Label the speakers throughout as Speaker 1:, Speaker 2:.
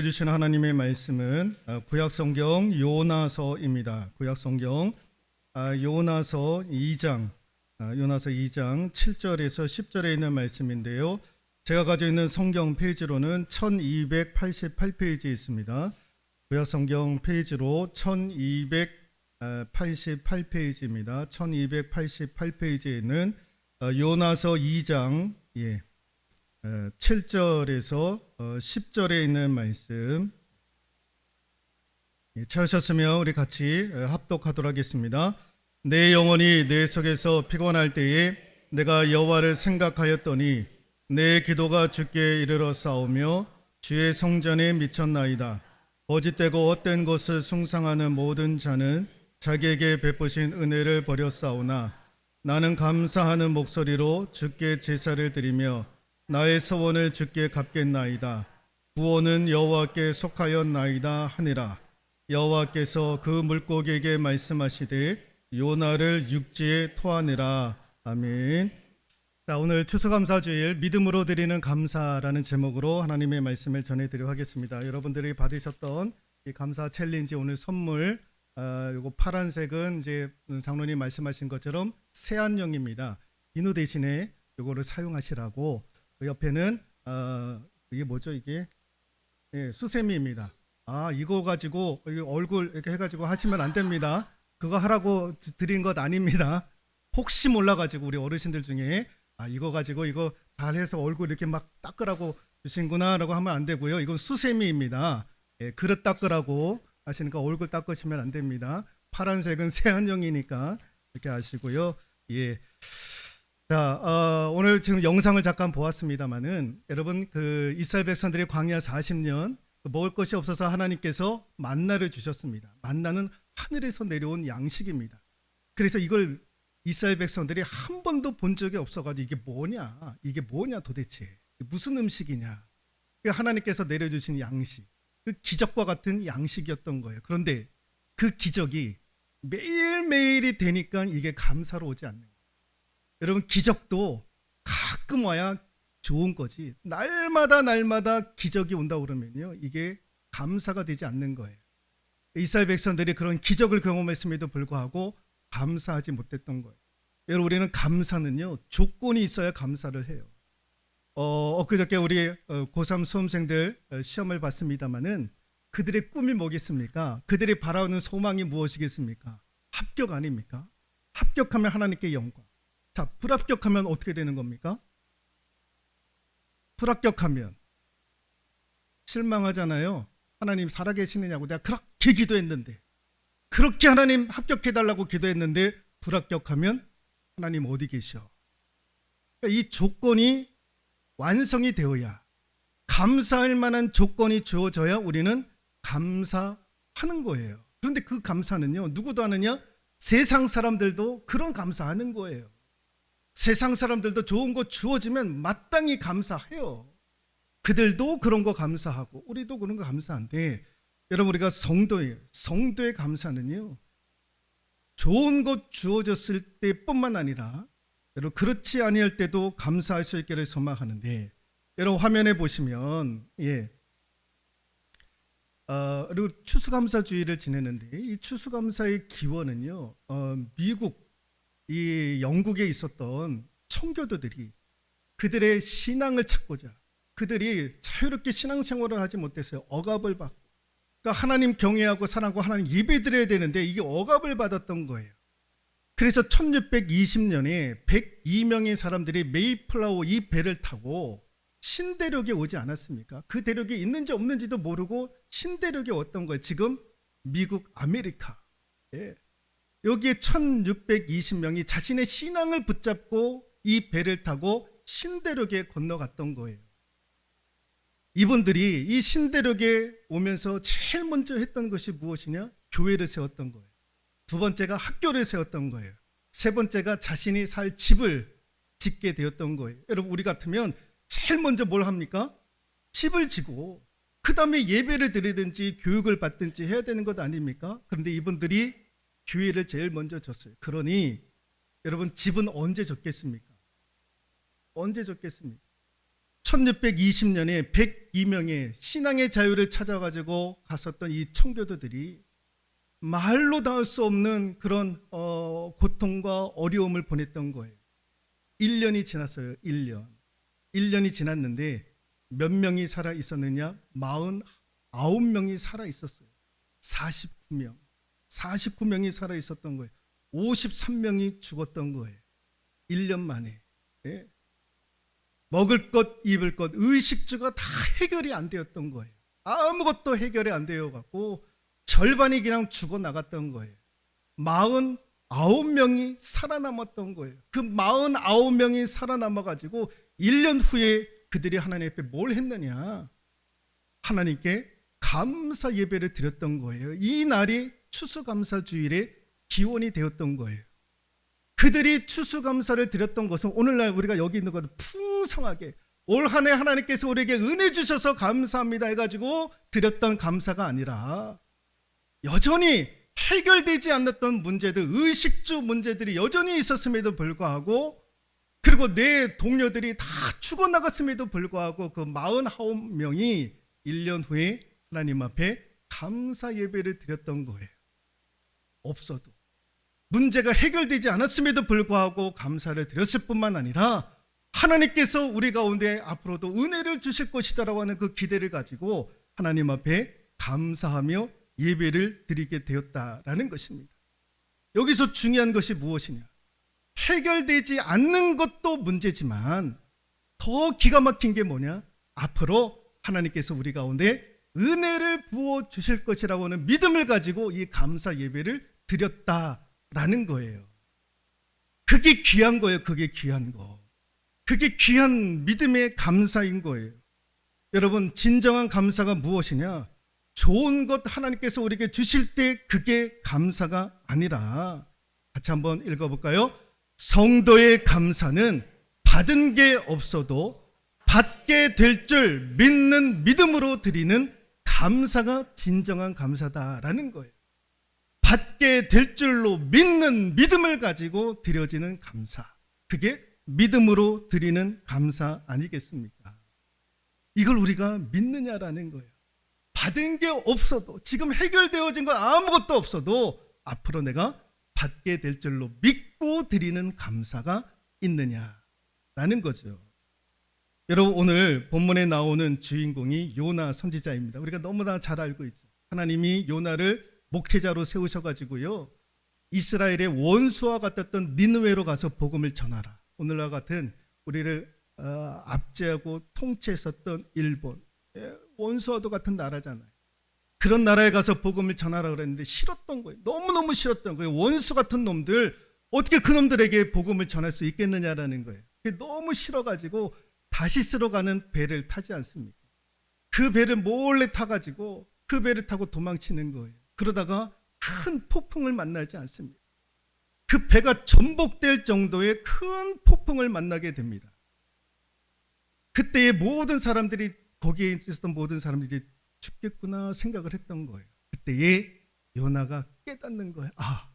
Speaker 1: 들려주신 하나님의 말씀은 구약성경 요나서입니다. 구약성경 요나서 2장 7절에서 10절에 있는 말씀인데요. 제가 가지고 있는 성경 페이지로는 1288페이지에 있습니다. 구약성경 페이지로 1288페이지입니다. 1288페이지에 있는 요나서 2장 7절에서 10절에 있는 말씀 찾으셨으면 우리 같이 합독하도록 하겠습니다. 내 영혼이 내 속에서 피곤할 때에 내가 여호와를 생각하였더니 내 기도가 주께 이르러 싸우며 주의 성전에 미쳤나이다. 거짓되고 헛된 것을 숭상하는 모든 자는 자기에게 베푸신 은혜를 버렸사오나 나는 감사하는 목소리로 주께 제사를 드리며 나의 소원을 주께 갚겠나이다. 구원은 여호와께 속하였나이다 하니라. 여호와께서 그 물고기에게 말씀하시되 요나를 육지에 토하니라. 아멘. 자, 오늘 추수감사주일 믿음으로 드리는 감사라는 제목으로 하나님의 말씀을 전해드리도록 하겠습니다. 여러분들이 받으셨던 이 감사 챌린지 오늘 선물 요거 파란색은 이제 장로님 말씀하신 것처럼 세안용입니다. 비누 대신에 요거를 사용하시라고. 그 옆에는 이게 뭐죠? 이게 수세미입니다. 이거 가지고 얼굴 이렇게 해가지고 하시면 안 됩니다. 그거 하라고 드린 것 아닙니다. 혹시 몰라가지고 우리 어르신들 중에 이거 가지고 이거 잘해서 얼굴 이렇게 막 닦으라고 주신구나라고 하면 안 되고요. 이건 수세미입니다. 그릇 닦으라고 하시니까 얼굴 닦으시면 안 됩니다. 파란색은 세안용이니까 이렇게 하시고요. 자, 오늘 지금 영상을 잠깐 보았습니다만은 여러분 그 이스라엘 백성들이 광야 40년 먹을 것이 없어서 하나님께서 만나를 주셨습니다. 만나는 하늘에서 내려온 양식입니다. 그래서 이걸 이스라엘 백성들이 한 번도 본 적이 없어가지고 이게 뭐냐 도대체 무슨 음식이냐. 하나님께서 내려주신 양식, 그 기적과 같은 양식이었던 거예요. 그런데 그 기적이 매일매일이 되니까 이게 감사로 오지 않는 거예요. 여러분 기적도 가끔 와야 좋은 거지 날마다 기적이 온다고 그러면요 이게 감사가 되지 않는 거예요. 이스라엘 백성들이 그런 기적을 경험했음에도 불구하고 감사하지 못했던 거예요. 여러분 우리는 감사는요 조건이 있어야 감사를 해요. 엊그저께 우리 고3 수험생들 시험을 봤습니다마는 그들의 꿈이 뭐겠습니까? 그들이 바라는 소망이 무엇이겠습니까? 합격 아닙니까? 합격하면 하나님께 영광. 자, 불합격하면 어떻게 되는 겁니까? 불합격하면 실망하잖아요. 하나님 살아계시느냐고 내가 그렇게 기도했는데, 그렇게 하나님 합격해달라고 기도했는데 불합격하면 하나님 어디 계셔? 그러니까 이 조건이 완성이 되어야, 감사할 만한 조건이 주어져야 우리는 감사하는 거예요. 그런데 그 감사는요 누구도 하느냐? 세상 사람들도 그런 감사하는 거예요. 세상 사람들도 좋은 거 주어지면 마땅히 감사해요. 그들도 그런 거 감사하고 우리도 그런 거 감사한데, 여러분 우리가 성도의 감사는요 좋은 것 주어졌을 때뿐만 아니라 여러분 그렇지 아니할 때도 감사할 수 있기를 소망하는데, 여러분 화면에 보시면 그리고 추수감사주의를 지내는데 이 추수감사의 기원은요 미국 이 영국에 있었던 청교도들이 그들의 신앙을 찾고자, 그들이 자유롭게 신앙생활을 하지 못했어요. 억압을 받고, 그러니까 하나님 경외하고 사랑하고 하나님 예배드려야 되는데 이게 억압을 받았던 거예요. 그래서 1620년에 102명의 사람들이 메이플라워 이 배를 타고 신대륙에 오지 않았습니까? 그 대륙이 있는지 없는지도 모르고 신대륙에 왔던 거예요. 지금 미국 아메리카. 여기에 1620명이 자신의 신앙을 붙잡고 이 배를 타고 신대륙에 건너갔던 거예요. 이분들이 이 신대륙에 오면서 제일 먼저 했던 것이 무엇이냐? 교회를 세웠던 거예요. 두 번째가 학교를 세웠던 거예요. 세 번째가 자신이 살 집을 짓게 되었던 거예요. 여러분 우리 같으면 제일 먼저 뭘 합니까? 집을 지고 그 다음에 예배를 드리든지 교육을 받든지 해야 되는 것 아닙니까? 그런데 이분들이 교회를 제일 먼저 졌어요. 그러니 여러분 집은 언제 졌겠습니까? 언제 졌겠습니까? 1620년에 102명의 신앙의 자유를 찾아가지고 갔었던 이 청교도들이 말로 닿을 수 없는 그런 고통과 어려움을 보냈던 거예요. 1년이 지났어요. 1년이 지났는데 몇 명이 살아 있었느냐? 49명이 살아 있었어요. 49명이 살아 있었던 거예요. 53명이 죽었던 거예요. 1년 만에. 네. 먹을 것, 입을 것, 의식주가 다 해결이 안 되었던 거예요. 아무것도 해결이 안 되어 갖고 절반이 그냥 죽어 나갔던 거예요. 49명이 살아남았던 거예요. 그 49명이 살아남아 가지고 1년 후에 그들이 하나님 앞에 뭘 했느냐? 하나님께 감사 예배를 드렸던 거예요. 이 날이 추수감사주일의 기원이 되었던 거예요. 그들이 추수감사를 드렸던 것은 오늘날 우리가 여기 있는 것을 풍성하게 올 한 해 하나님께서 우리에게 은혜 주셔서 감사합니다 해가지고 드렸던 감사가 아니라 여전히 해결되지 않았던 문제들, 의식주 문제들이 여전히 있었음에도 불구하고, 그리고 내 동료들이 다 죽어나갔음에도 불구하고 그 49명이 1년 후에 하나님 앞에 감사 예배를 드렸던 거예요. 없어도 문제가 해결되지 않았음에도 불구하고 감사를 드렸을 뿐만 아니라 하나님께서 우리 가운데 앞으로도 은혜를 주실 것이다라고 하는 그 기대를 가지고 하나님 앞에 감사하며 예배를 드리게 되었다라는 것입니다. 여기서 중요한 것이 무엇이냐? 해결되지 않는 것도 문제지만 더 기가 막힌 게 뭐냐? 앞으로 하나님께서 우리 가운데 은혜를 부어 주실 것이라고 하는 믿음을 가지고 이 감사 예배를 드렸다라는 거예요. 그게 귀한 거예요. 그게 귀한 거. 그게 귀한 믿음의 감사인 거예요. 여러분, 진정한 감사가 무엇이냐? 좋은 것 하나님께서 우리에게 주실 때 그게 감사가 아니라, 같이 한번 읽어볼까요? 성도의 감사는 받은 게 없어도 받게 될 줄 믿는 믿음으로 드리는 감사가 진정한 감사다라는 거예요. 받게 될 줄로 믿는 믿음을 가지고 드려지는 감사, 그게 믿음으로 드리는 감사 아니겠습니까? 이걸 우리가 믿느냐라는 거예요. 받은 게 없어도, 지금 해결되어진 건 아무것도 없어도 앞으로 내가 받게 될 줄로 믿고 드리는 감사가 있느냐라는 거죠. 여러분, 오늘 본문에 나오는 주인공이 요나 선지자입니다. 우리가 너무나 잘 알고 있죠. 하나님이 요나를 목회자로 세우셔가지고요, 이스라엘의 원수와 같았던 니느웨로 가서 복음을 전하라. 오늘날 같은 우리를 압제하고 통치했었던 일본, 원수와도 같은 나라잖아요. 그런 나라에 가서 복음을 전하라 그랬는데 싫었던 거예요. 너무너무 싫었던 거예요. 원수 같은 놈들, 어떻게 그 놈들에게 복음을 전할 수 있겠느냐라는 거예요. 너무 싫어가지고 다시스로 가는 배를 타지 않습니까? 그 배를 몰래 타가지고 그 배를 타고 도망치는 거예요. 그러다가 큰 폭풍을 만나지 않습니다. 그 배가 전복될 정도의 큰 폭풍을 만나게 됩니다. 그때의 모든 사람들이, 거기에 있었던 모든 사람들이 죽겠구나 생각을 했던 거예요. 그때에 요나가 깨닫는 거예요. 아,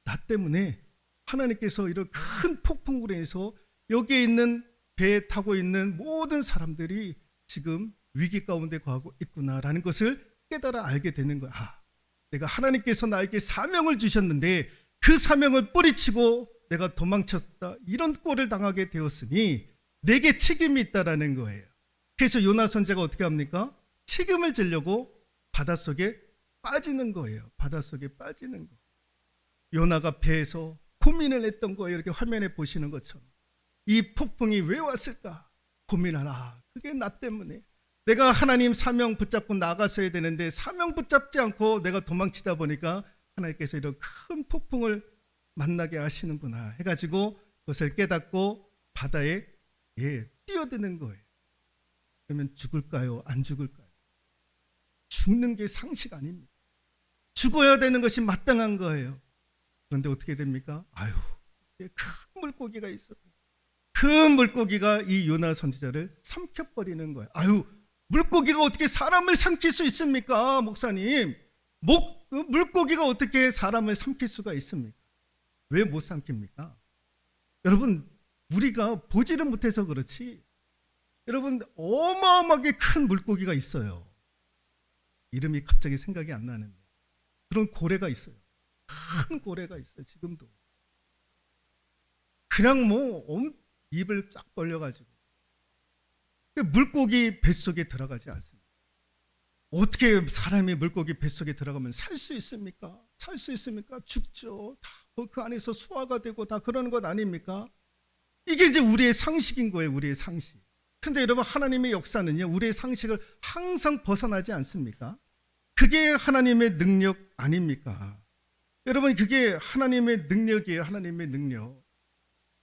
Speaker 1: 나 때문에 하나님께서 이런 큰 폭풍으로 인해서 여기에 있는 배에 타고 있는 모든 사람들이 지금 위기 가운데 가고 있구나라는 것을 깨달아 알게 되는 거야. 아, 내가 하나님께서 나에게 사명을 주셨는데 그 사명을 뿌리치고 내가 도망쳤다, 이런 꼴을 당하게 되었으니 내게 책임이 있다라는 거예요. 그래서 요나 선지자가 어떻게 합니까? 책임을 지려고 바닷속에 빠지는 거예요. 바닷속에 빠지는 거. 요나가 배에서 고민을 했던 거예요. 이렇게 화면에 보시는 것처럼. 이 폭풍이 왜 왔을까? 고민하라. 그게 나 때문에. 내가 하나님 사명 붙잡고 나갔어야 되는데 사명 붙잡지 않고 내가 도망치다 보니까 하나님께서 이런 큰 폭풍을 만나게 하시는구나 해가지고 그것을 깨닫고 바다에 뛰어드는 거예요. 그러면 죽을까요? 안 죽을까요? 죽는 게 상식 아닙니다. 죽어야 되는 것이 마땅한 거예요. 그런데 어떻게 됩니까? 아유, 큰 물고기가 있어요. 큰 물고기가 이 요나 선지자를 삼켜버리는 거예요. 아유, 물고기가 어떻게 사람을 삼킬 수 있습니까, 목사님? 물고기가 어떻게 사람을 삼킬 수가 있습니까? 왜 못 삼킵니까? 여러분, 우리가 보지를 못해서 그렇지 여러분 어마어마하게 큰 물고기가 있어요. 이름이 갑자기 생각이 안 나는데 그런 고래가 있어요. 큰 고래가 있어요. 지금도 그냥 입을 쫙 벌려가지고 물고기 뱃속에 들어가지 않습니다. 어떻게 사람이 물고기 뱃속에 들어가면 살 수 있습니까? 살 수 있습니까? 죽죠. 다 그 안에서 소화가 되고 다 그러는 것 아닙니까? 이게 이제 우리의 상식인 거예요. 우리의 상식. 근데 여러분 하나님의 역사는요, 우리의 상식을 항상 벗어나지 않습니까? 그게 하나님의 능력 아닙니까? 여러분 그게 하나님의 능력이에요. 하나님의 능력.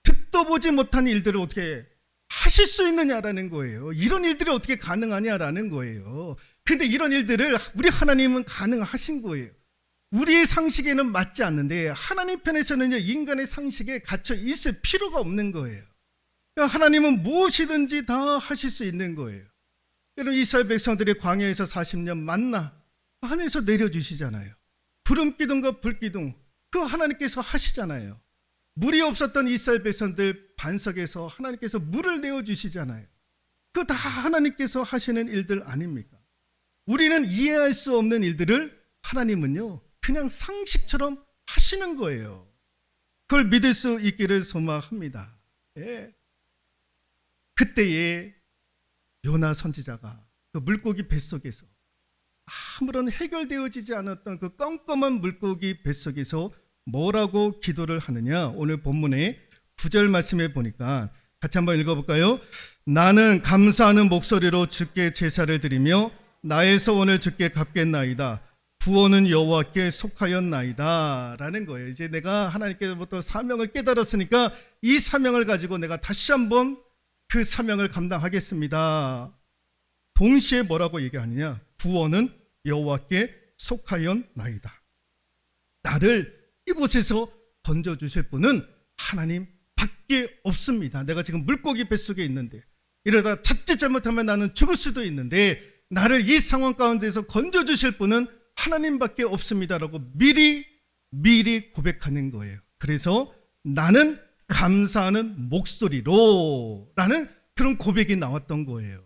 Speaker 1: 듣도 보지 못한 일들을 어떻게 하실 수 있느냐라는 거예요. 이런 일들이 어떻게 가능하냐라는 거예요. 근데 이런 일들을 우리 하나님은 가능하신 거예요. 우리의 상식에는 맞지 않는데 하나님 편에서는요, 인간의 상식에 갇혀 있을 필요가 없는 거예요. 그러니까 하나님은 무엇이든지 다 하실 수 있는 거예요. 여러분 이스라엘 백성들이 광야에서 40년 만나 하늘에서 내려주시잖아요. 구름 기둥과 불 기둥 그 하나님께서 하시잖아요. 물이 없었던 이스라엘 백성들 반석에서 하나님께서 물을 내어주시잖아요. 그거 다 하나님께서 하시는 일들 아닙니까? 우리는 이해할 수 없는 일들을 하나님은요 그냥 상식처럼 하시는 거예요. 그걸 믿을 수 있기를 소망합니다. 예. 그때에 요나 선지자가 그 물고기 뱃속에서 아무런 해결되어지지 않았던 그 껌껌한 물고기 뱃속에서 뭐라고 기도를 하느냐? 오늘 본문의 9절 말씀에 보니까 같이 한번 읽어볼까요? 나는 감사하는 목소리로 주께 제사를 드리며 나의 소원을 주께 갚겠나이다. 구원은 여호와께 속하였나이다 라는 거예요. 이제 내가 하나님께로부터 사명을 깨달았으니까 이 사명을 가지고 내가 다시 한번 그 사명을 감당하겠습니다. 동시에 뭐라고 얘기하느냐? 구원은 여호와께 속하였나이다. 나를 이곳에서 건져주실 분은 하나님 밖에 없습니다. 내가 지금 물고기 뱃속에 있는데 이러다 자칫 잘못하면 나는 죽을 수도 있는데 나를 이 상황 가운데서 건져주실 분은 하나님밖에 없습니다라고 미리 고백하는 거예요. 그래서 나는 감사하는 목소리로 라는 그런 고백이 나왔던 거예요.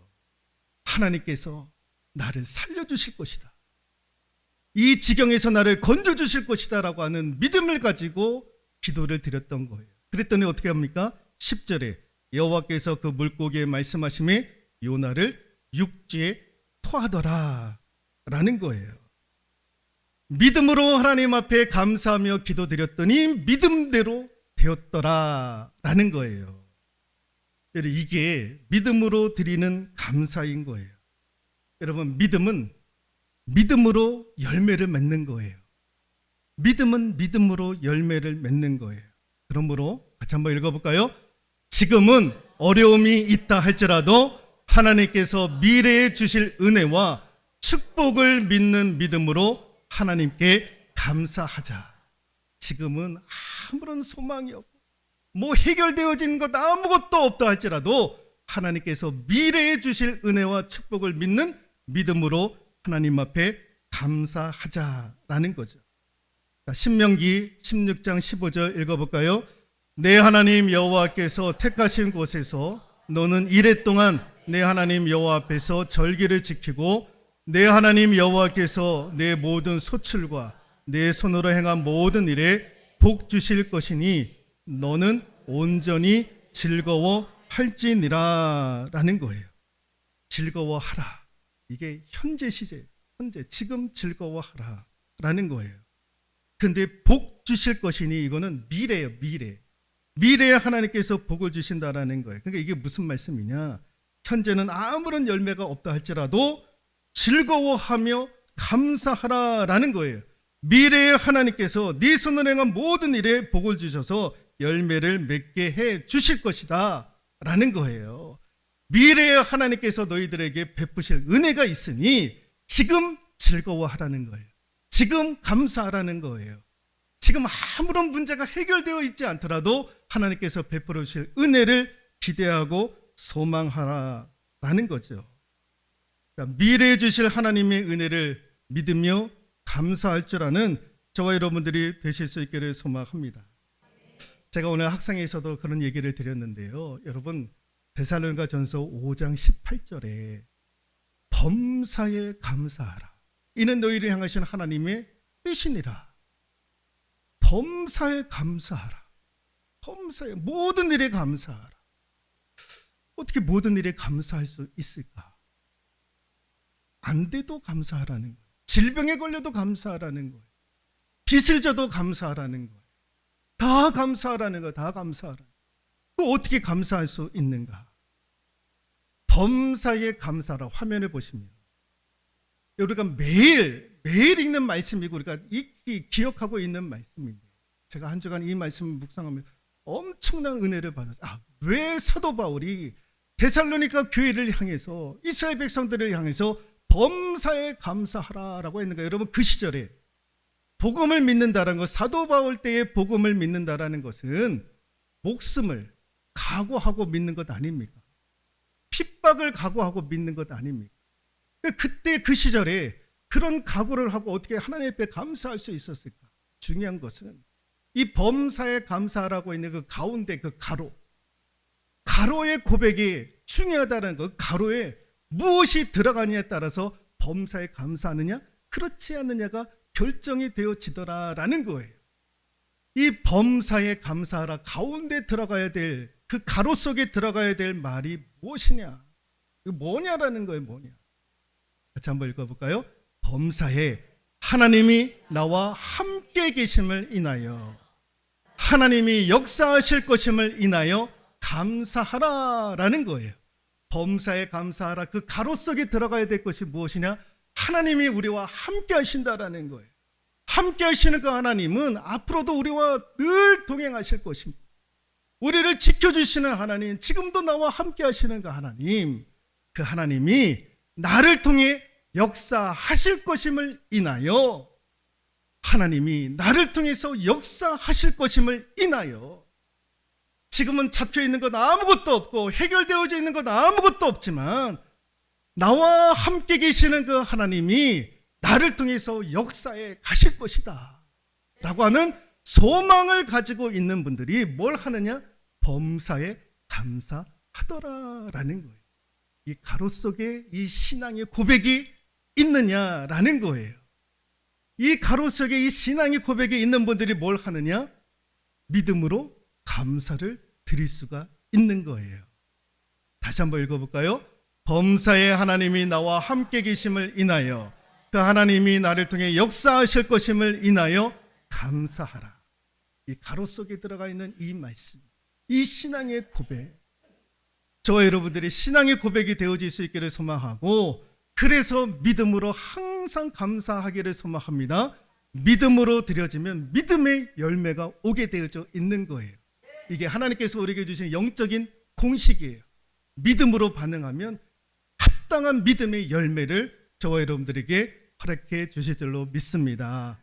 Speaker 1: 하나님께서 나를 살려주실 것이다. 이 지경에서 나를 건져주실 것이다 라고 하는 믿음을 가지고 기도를 드렸던 거예요. 그랬더니 어떻게 합니까? 10절에 여호와께서 그 물고기에 말씀하심에 요나를 육지에 토하더라 라는 거예요. 믿음으로 하나님 앞에 감사하며 기도드렸더니 믿음대로 되었더라 라는 거예요. 이게 믿음으로 드리는 감사인 거예요. 여러분 믿음은 믿음으로 열매를 맺는 거예요. 믿음은 믿음으로 열매를 맺는 거예요. 그러므로 같이 한번 읽어볼까요? 지금은 어려움이 있다 할지라도 하나님께서 미래에 주실 은혜와 축복을 믿는 믿음으로 하나님께 감사하자. 지금은 아무런 소망이 없고 해결되어진 것 아무것도 없다 할지라도 하나님께서 미래에 주실 은혜와 축복을 믿는 믿음으로 하나님 앞에 감사하자라는 거죠. 신명기 16장 15절 읽어볼까요? 내 하나님 여호와께서 택하신 곳에서 너는 이래 동안 내 하나님 여호와 앞에서 절기를 지키고 내 하나님 여호와께서 내 모든 소출과 내 손으로 행한 모든 일에 복 주실 것이니 너는 온전히 즐거워할지니라 라는 거예요. 즐거워하라. 이게 현재 시제, 현재 지금 즐거워하라 라는 거예요. 근데 복 주실 것이니 이거는 미래예요. 미래에 하나님께서 복을 주신다라는 거예요. 그러니까 이게 무슨 말씀이냐? 현재는 아무런 열매가 없다 할지라도 즐거워하며 감사하라라는 거예요. 미래에 하나님께서 네 손으로 행한 모든 일에 복을 주셔서 열매를 맺게 해 주실 것이다 라는 거예요. 미래에 하나님께서 너희들에게 베푸실 은혜가 있으니 지금 즐거워하라는 거예요. 지금 감사하라는 거예요. 지금 아무런 문제가 해결되어 있지 않더라도 하나님께서 베풀어 주실 은혜를 기대하고 소망하라라는 거죠. 그러니까 미래에 주실 하나님의 은혜를 믿으며 감사할 줄 아는 저와 여러분들이 되실 수 있기를 소망합니다. 제가 오늘 학상에서도 그런 얘기를 드렸는데요. 여러분 데살로니가전서 5장 18절에 범사에 감사하라. 이는 너희를 향하신 하나님의 뜻이니라. 범사에 감사하라. 범사에 모든 일에 감사하라. 어떻게 모든 일에 감사할 수 있을까? 안 돼도 감사하라는 거예요. 질병에 걸려도 감사하라는 거예요. 빚을 져도 감사하라는 거예요. 다 감사하라는 거예요. 다 감사하라. 그 어떻게 감사할 수 있는가? 범사에 감사하라. 화면에 보시면 우리가 매일 읽는 말씀이고 우리가 익히 기억하고 있는 말씀인데 제가 한 주간 이 말씀을 묵상하면 엄청난 은혜를 받았어요. 왜 사도 바울이 데살로니가 교회를 향해서 이스라엘 백성들을 향해서 범사에 감사하라라고 했는가? 여러분, 그 시절에 복음을 믿는다는 것, 사도 바울 때의 복음을 믿는다라는 것은 목숨을 각오하고 믿는 것 아닙니까? 핍박을 각오하고 믿는 것 아닙니까? 그때 그 시절에 그런 각오를 하고 어떻게 하나님 앞에 감사할 수 있었을까? 중요한 것은 이 범사에 감사하라고 있는 그 가운데 그 가로의 고백이 중요하다는 것, 가로에 무엇이 들어가느냐에 따라서 범사에 감사하느냐 그렇지 않느냐가 결정이 되어지더라라는 거예요. 이 범사에 감사하라 가운데 들어가야 될 그 가로 속에 들어가야 될 말이 무엇이냐, 이거 뭐냐라는 거예요. 뭐냐, 같이 한번 읽어볼까요? 범사에 하나님이 나와 함께 계심을 인하여, 하나님이 역사하실 것임을 인하여 감사하라라는 거예요. 범사에 감사하라. 그 가로 속에 들어가야 될 것이 무엇이냐? 하나님이 우리와 함께 하신다라는 거예요. 함께 하시는 그 하나님은 앞으로도 우리와 늘 동행하실 것입니다. 우리를 지켜주시는 하나님, 지금도 나와 함께 하시는 그 하나님이 나를 통해 역사하실 것임을 인하여, 하나님이 나를 통해서 역사하실 것임을 인하여, 지금은 잡혀있는 것 아무것도 없고 해결되어져 있는 것 아무것도 없지만 나와 함께 계시는 그 하나님이 나를 통해서 역사에 가실 것이다 라고 하는 소망을 가지고 있는 분들이 뭘 하느냐? 범사에 감사하더라라는 거예요. 이 가로 속에 이 신앙의 고백이 있느냐라는 거예요. 이 가로 속에 이 신앙의 고백이 있는 분들이 뭘 하느냐? 믿음으로 감사를 드릴 수가 있는 거예요. 다시 한번 읽어볼까요? 범사에 하나님이 나와 함께 계심을 인하여, 그 하나님이 나를 통해 역사하실 것임을 인하여 감사하라. 이 가로 속에 들어가 있는 이 말씀, 이 신앙의 고백, 저와 여러분들이 신앙의 고백이 되어질 수 있기를 소망하고, 그래서 믿음으로 항상 감사하기를 소망합니다. 믿음으로 드려지면 믿음의 열매가 오게 되어져 있는 거예요. 이게 하나님께서 우리에게 주신 영적인 공식이에요. 믿음으로 반응하면 합당한 믿음의 열매를 저와 여러분들에게 허락해 주실 줄로 믿습니다.